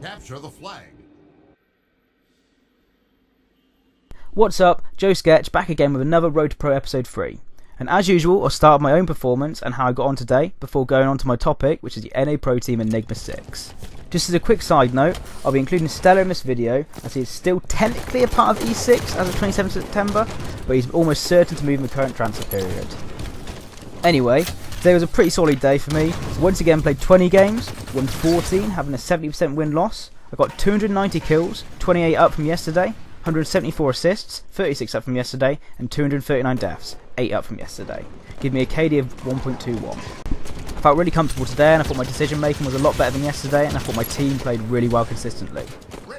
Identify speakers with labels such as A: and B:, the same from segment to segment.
A: Capture the flag.
B: What's up, Joe Sketch back again with another Road to Pro episode 3. And as usual, I'll start with my own performance and how I got on today before going on to my topic, which is the NA Pro Team Enigma 6. Just as a quick side note, I'll be including Stella in this video as he is still technically a part of E6 as of 27th September, but he's almost certain to move in the current transfer period. Anyway, today was a pretty solid day for me. Once again played 20 games, won 14, having a 70% win-loss. I got 290 kills, 28 up from yesterday, 174 assists, 36 up from yesterday, and 239 deaths, 8 up from yesterday. Give me a KD of 1.21. I felt really comfortable today and I thought my decision making was a lot better than yesterday, and I thought my team played really well consistently.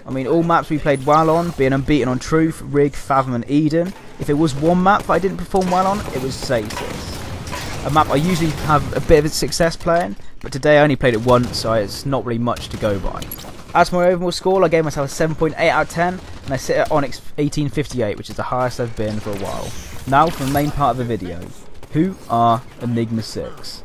B: I mean, all maps we played well on, being unbeaten on Truth, Rig, Fathom and Eden. If there was one map that I didn't perform well on, it was Saces. A map I usually have a bit of success playing, but today I only played it once, so it's not really much to go by. As for my overall score, I gave myself a 7.8 out of 10, and I sit at Onyx 1858, which is the highest I've been for a while. Now for the main part of the video. Who are Enigma 6?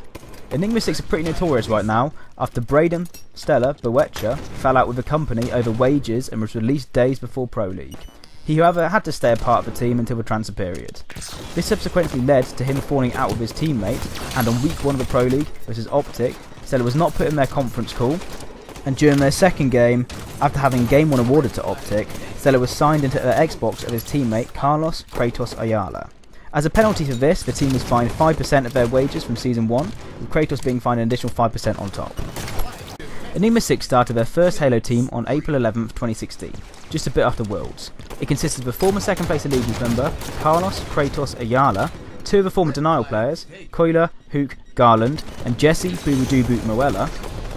B: Enigma 6 are pretty notorious right now, after Braden, Stella, Boetcher fell out with the company over wages and was released days before Pro League. He however had to stay a part of the team until the transfer period. This subsequently led to him falling out with his teammate, and on week 1 of the Pro League versus Optic, Stella was not put in their conference call, and during their second game, after having Game 1 awarded to Optic, Stella was signed into the Xbox of his teammate Carlos Kratos Ayala. As a penalty for this, the team was fined 5% of their wages from Season 1, with Kratos being fined an additional 5% on top. Enigma 6 started their first Halo team on April 11th, 2016, just a bit after Worlds. It consisted of a former second place Allegiance member, Carlos Kratos Ayala, 2 of the former Denial players, Coiler, Hook, Garland, and Jesse Boobadooboo Moella,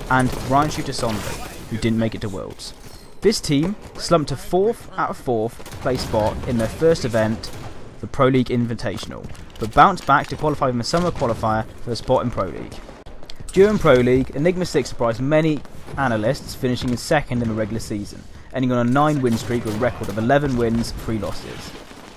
B: and Ryan Shooter Sondley, who didn't make it to Worlds. This team slumped to 4th out of 4th place spot in their first event, the Pro League Invitational, but bounced back to qualify in the summer qualifier for the spot in Pro League. During Pro League, Enigma 6 surprised many analysts, finishing in second in the regular season, ending on a 9-win streak with a record of 11 wins, 3 losses.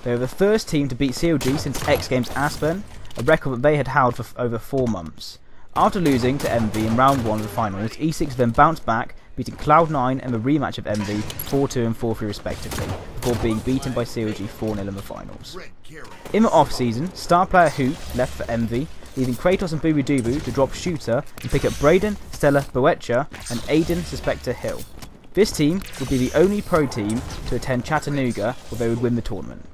B: They were the first team to beat COG since X Games Aspen, a record that they had held for over 4 months. After losing to MV in round 1 of the finals, E6 then bounced back, beating Cloud9 in the rematch of MV 4-2 and 4-3 respectively, before being beaten by COG 4-0 in the finals. In the off-season, star player Hoop left for MV, leaving Kratos and Boobadooboo to drop Shooter and pick up Braden, Stella, Boetcher and Aiden Suspector Hill. This team would be the only pro team to attend Chattanooga where they would win the tournament.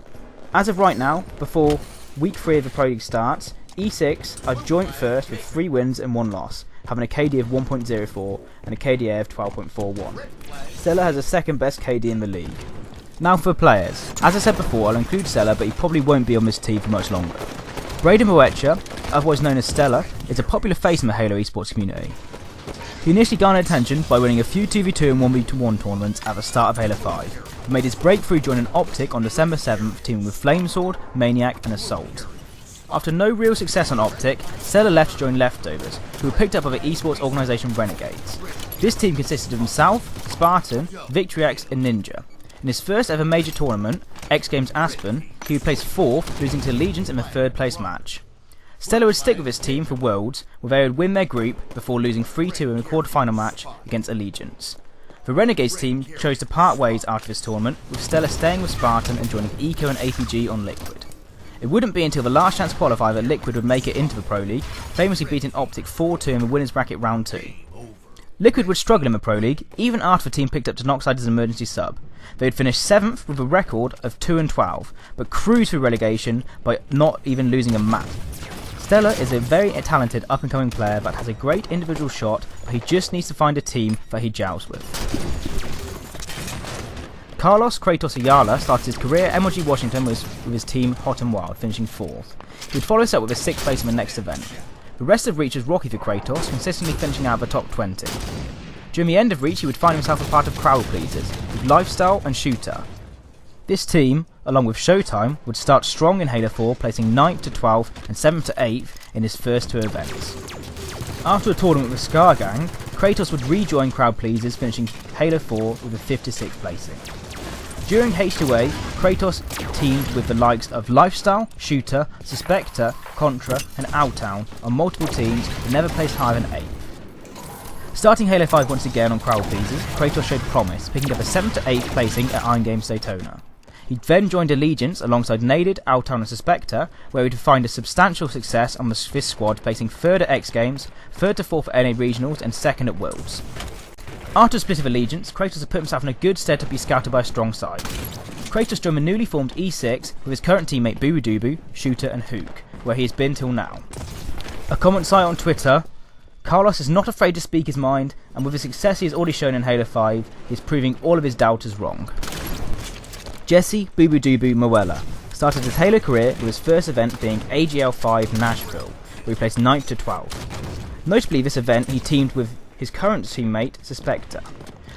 B: As of right now, before week 3 of the Pro League starts, E6 are joint first with 3 wins and 1 loss, having a KD of 1.04 and a KDA of 12.41. Stella has the second best KD in the league. Now for the players. As I said before, I'll include Stella, but he probably won't be on this team for much longer. Braden Boetcher, otherwise known as Stella, is a popular face in the Halo esports community. He initially garnered attention by winning a few 2v2 and 1v1 tournaments at the start of Halo 5, but made his breakthrough joining Optic on December 7th, teaming with Flamesword, Maniac and Assault. After no real success on Optic, Stella left to join Leftovers, who were picked up by the esports organisation Renegades. This team consisted of himself, Spartan, Victory X and Ninja. In his first ever major tournament, X Games Aspen, he would place 4th, losing to Allegiance in the 3rd place match. Stella would stick with his team for Worlds, where they would win their group before losing 3-2 in the quarter-final match against Allegiance. The Renegades team chose to part ways after this tournament, with Stella staying with Spartan and joining Eco and APG on Liquid. It wouldn't be until the last chance qualifier that Liquid would make it into the Pro League, famously beating Optic 4-2 in the winners bracket round 2. Liquid would struggle in the Pro League, even after the team picked up Denoxide as an emergency sub. They would finish 7th with a record of 2-12, but cruise through relegation by not even losing a map. Stella is a very talented up-and-coming player that has a great individual shot, but he just needs to find a team that he gels with. Carlos Kratos Ayala started his career at MLG Washington with his team Hot and Wild, finishing 4th. He would follow this up with a 6th place in the next event. The rest of Reach was rocky for Kratos, consistently finishing out of the top 20. During the end of Reach, he would find himself a part of Crowd Pleasers, with Lifestyle and Shooter. This team, along with Showtime, would start strong in Halo 4, placing 9th to 12th and 7th to 8th in his first 2 events. After a tournament with Scar Gang, Kratos would rejoin Crowd Pleasers, finishing Halo 4 with a 5th to 6th placing. During H2A, Kratos teamed with the likes of Lifestyle, Shooter, Suspector, Contra and Outtown on multiple teams but never placed higher than 8th. Starting Halo 5 once again on crowd pleasers, Kratos showed promise, picking up a 7th to 8th placing at Iron Games Daytona. He then joined Allegiance alongside Naded, Outtown and Suspector, where he would find a substantial success on the Swiss squad, placing 3rd at X Games, 3rd to 4th at NA Regionals and 2nd at Worlds. After a split of Allegiance, Kratos had put himself in a good stead to be scouted by a strong side. Kratos joined the newly formed E6 with his current teammate Boobadooboo, Shooter and Hook, where he has been till now. A comment site on Twitter, Carlos is not afraid to speak his mind, and with the success he has already shown in Halo 5, he is proving all of his doubters wrong. Jesse Boobadooboo Moella started his Halo career with his first event being AGL 5 Nashville, where he placed 9th to 12th. Notably this event he teamed with his current teammate Suspector.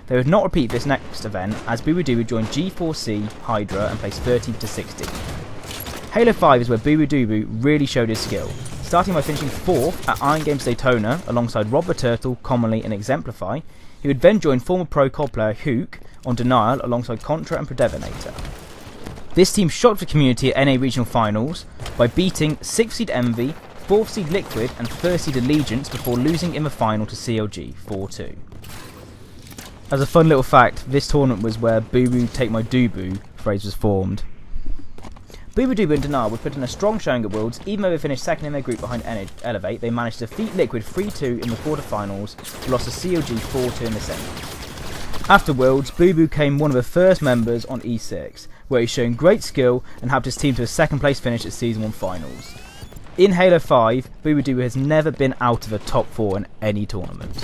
B: They would not repeat this next event as Boobadooboo joined G4C Hydra and placed 13th to 16th. Halo 5 is where Boobadooboo really showed his skill, starting by finishing 4th at Iron Games Daytona alongside Rob the Turtle, Commonly and Exemplify. He would then join former pro COD player Hook on Denial alongside Contra and Predevinator. This team shocked the community at NA Regional Finals by beating 6th seed Envy, 4th seed Liquid and 1st seed Allegiance before losing in the final to CLG 4-2. As a fun little fact, this tournament was where Boo Boo Take My Dooboo phrase was formed. Boobadooboo and Denial would put in a strong showing at Worlds. Even though they finished second in their group behind Elevate, they managed to defeat Liquid 3-2 in the quarterfinals, but lost to CLG 4-2 in the semis. After Worlds, Boo Boo became one of the first members on E6, where he's shown great skill and helped his team to a second place finish at Season 1 finals. In Halo 5, Boobadooboo has never been out of the top 4 in any tournament.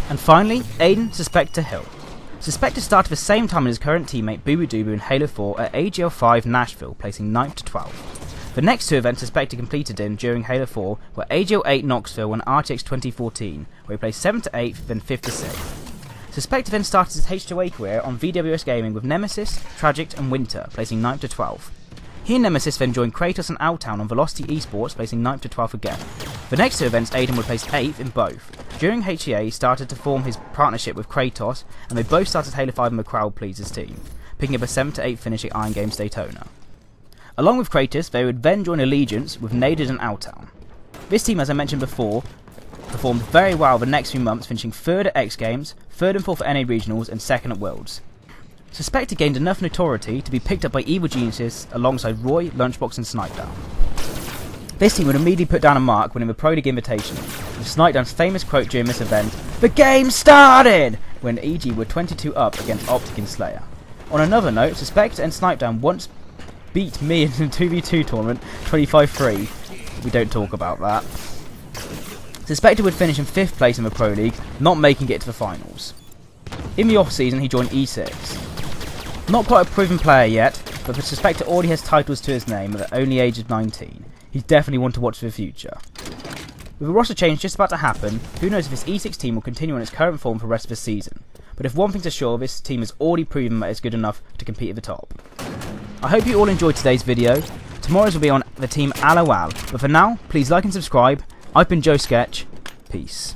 B: And finally, Aiden Suspector Hill. Suspector started the same time as his current teammate Boobadooboo in Halo 4 at AGL 5 Nashville, placing 9th to 12th. The next two events Suspector completed in during Halo 4 were AGL 8 Knoxville and RTX 2014, where he placed 7th to 8th, then 5th to 6th. Suspector then started his H2A career on VWS Gaming with Nemesis, Tragic and Winter, placing 9th to 12th. He and Nemesis then joined Kratos and Outtown on Velocity Esports, placing 9th to 12th again. The next two events, Aiden would place 8th in both. During HEA, he started to form his partnership with Kratos, and they both started Halo 5 in the Crowd Pleasers team, picking up a 7th to 8th finish at Iron Games Daytona. Along with Kratos, they would then join Allegiance with Naded and Outtown. This team, as I mentioned before, performed very well the next few months, finishing 3rd at X Games, 3rd and 4th at NA Regionals, and 2nd at Worlds. Suspector gained enough notoriety to be picked up by Evil Geniuses alongside Roy, Lunchbox and Snipedown. This team would immediately put down a mark winning the Pro League Invitational, with Snipedown's famous quote during this event, "The game started!" when EG were 22 up against Optic and Slayer. On another note, Suspector and Snipedown once beat me in the 2v2 tournament 25-3. We don't talk about that. Suspector would finish in 5th place in the Pro League, not making it to the finals. In the off-season he joined E6. Not quite a proven player yet, but the Suspector already has titles to his name at the only age of 19. He's definitely one to watch for the future. With a roster change just about to happen, who knows if this E6 team will continue on its current form for the rest of the season. But if one thing's sure, this team has already proven that it's good enough to compete at the top. I hope you all enjoyed today's video. Tomorrow's will be on the team LOL, but for now, please like and subscribe. I've been Joe Sketch. Peace.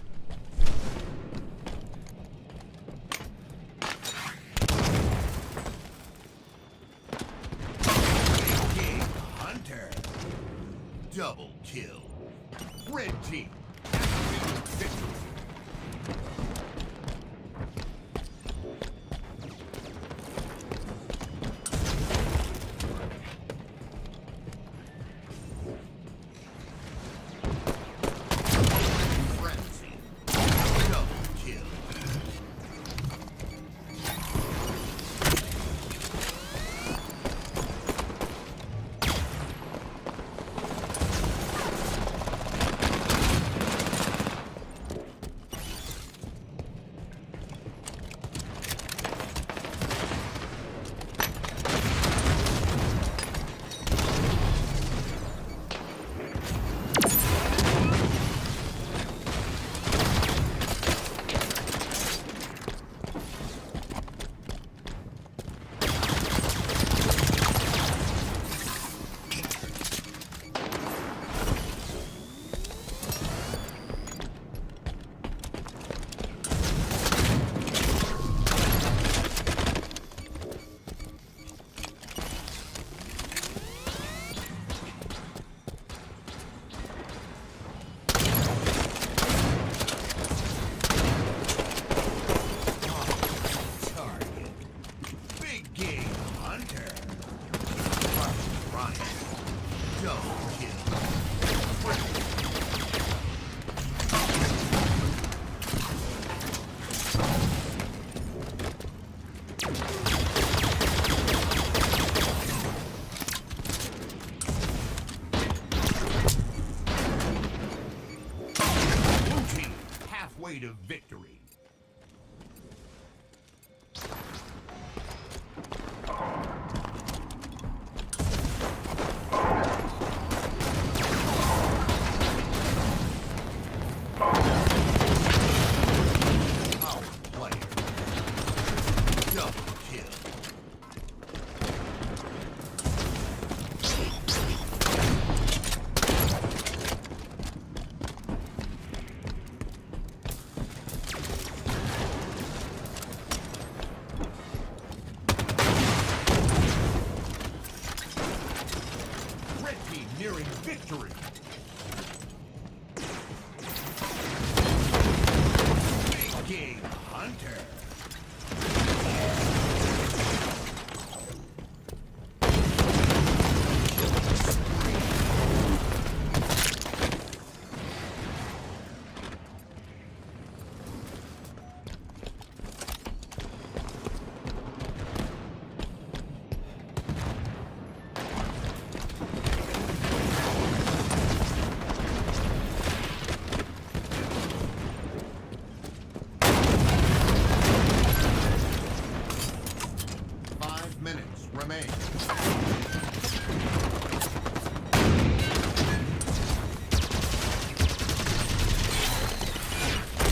A: Double kill. Red team. Frenzy. victory. Power player. Double kill. Red team nearing victory. Big game hunter. Minutes remain.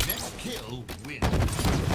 A: Next kill wins.